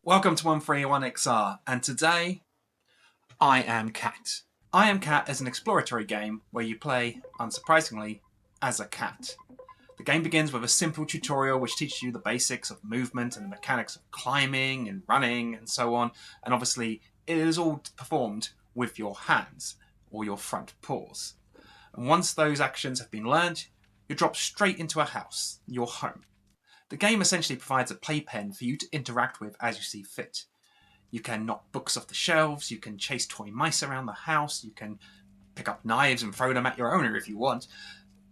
Welcome to 131XR, and today I Am Cat. I Am Cat is an exploratory game where you play, unsurprisingly, as a cat. The game begins with a simple tutorial which teaches you the basics of movement and the mechanics of climbing and running and so on, and obviously it is all performed with your hands or your front paws. And once those actions have been learned, you drop straight into a house, your home. The game essentially provides a playpen for you to interact with as you see fit. You can knock books off the shelves, you can chase toy mice around the house, you can pick up knives and throw them at your owner if you want.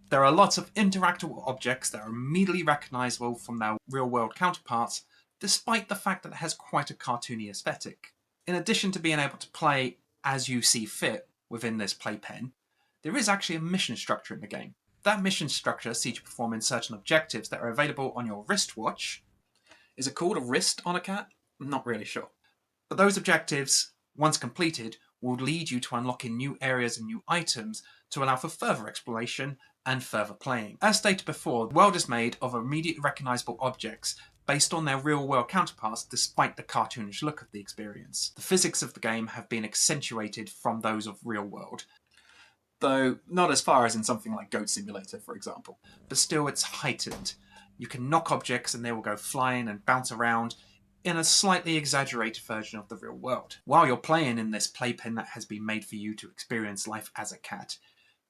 There are lots of interactable objects that are immediately recognisable from their real-world counterparts, despite the fact that it has quite a cartoony aesthetic. In addition to being able to play as you see fit within this playpen, there is actually a mission structure in the game. That mission structure sees you performing certain objectives that are available on your wristwatch. Is it called a wrist on a cat? I'm not really sure. But those objectives, once completed, will lead you to unlocking new areas and new items to allow for further exploration and further playing. As stated before, the world is made of immediately recognisable objects based on their real-world counterparts despite the cartoonish look of the experience. The physics of the game have been accentuated from those of real world, though not as far as in something like Goat Simulator, for example. But still, it's heightened. You can knock objects and they will go flying and bounce around in a slightly exaggerated version of the real world. While you're playing in this playpen that has been made for you to experience life as a cat,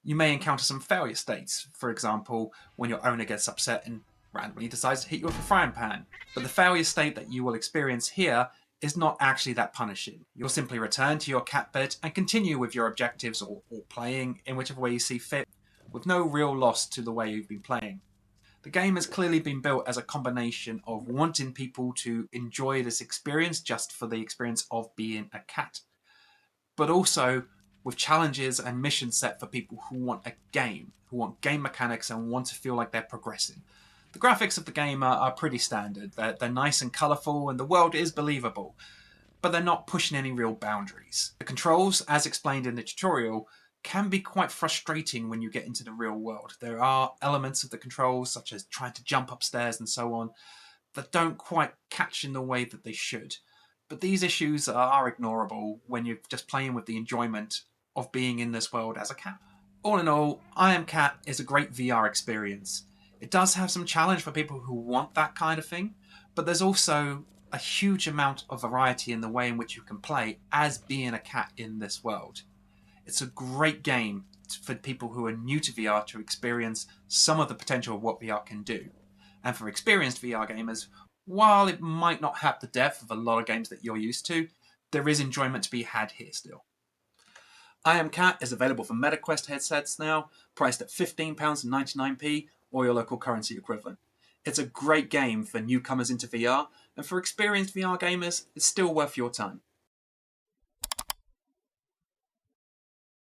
you may encounter some failure states. For example, when your owner gets upset and randomly decides to hit you with a frying pan. But the failure state that you will experience here is not actually that punishing. You'll simply return to your cat bed and continue with your objectives or playing in whichever way you see fit, with no real loss to the way you've been playing. The game has clearly been built as a combination of wanting people to enjoy this experience just for the experience of being a cat, but also with challenges and missions set for people who want a game, who want game mechanics and want to feel like they're progressing. The graphics of the game are pretty standard. They're nice and colourful and the world is believable, but they're not pushing any real boundaries. The controls, as explained in the tutorial, can be quite frustrating when you get into the real world. There are elements of the controls, such as trying to jump upstairs and so on, that don't quite catch in the way that they should. But these issues are ignorable when you're just playing with the enjoyment of being in this world as a cat. All in all, I Am Cat is a great VR experience. It does have some challenge for people who want that kind of thing, but there's also a huge amount of variety in the way in which you can play as being a cat in this world. It's a great game for people who are new to VR to experience some of the potential of what VR can do. And for experienced VR gamers, while it might not have the depth of a lot of games that you're used to, there is enjoyment to be had here still. I Am Cat is available for MetaQuest headsets now, priced at £15.99p or your local currency equivalent. It's a great game for newcomers into VR, and for experienced VR gamers, it's still worth your time.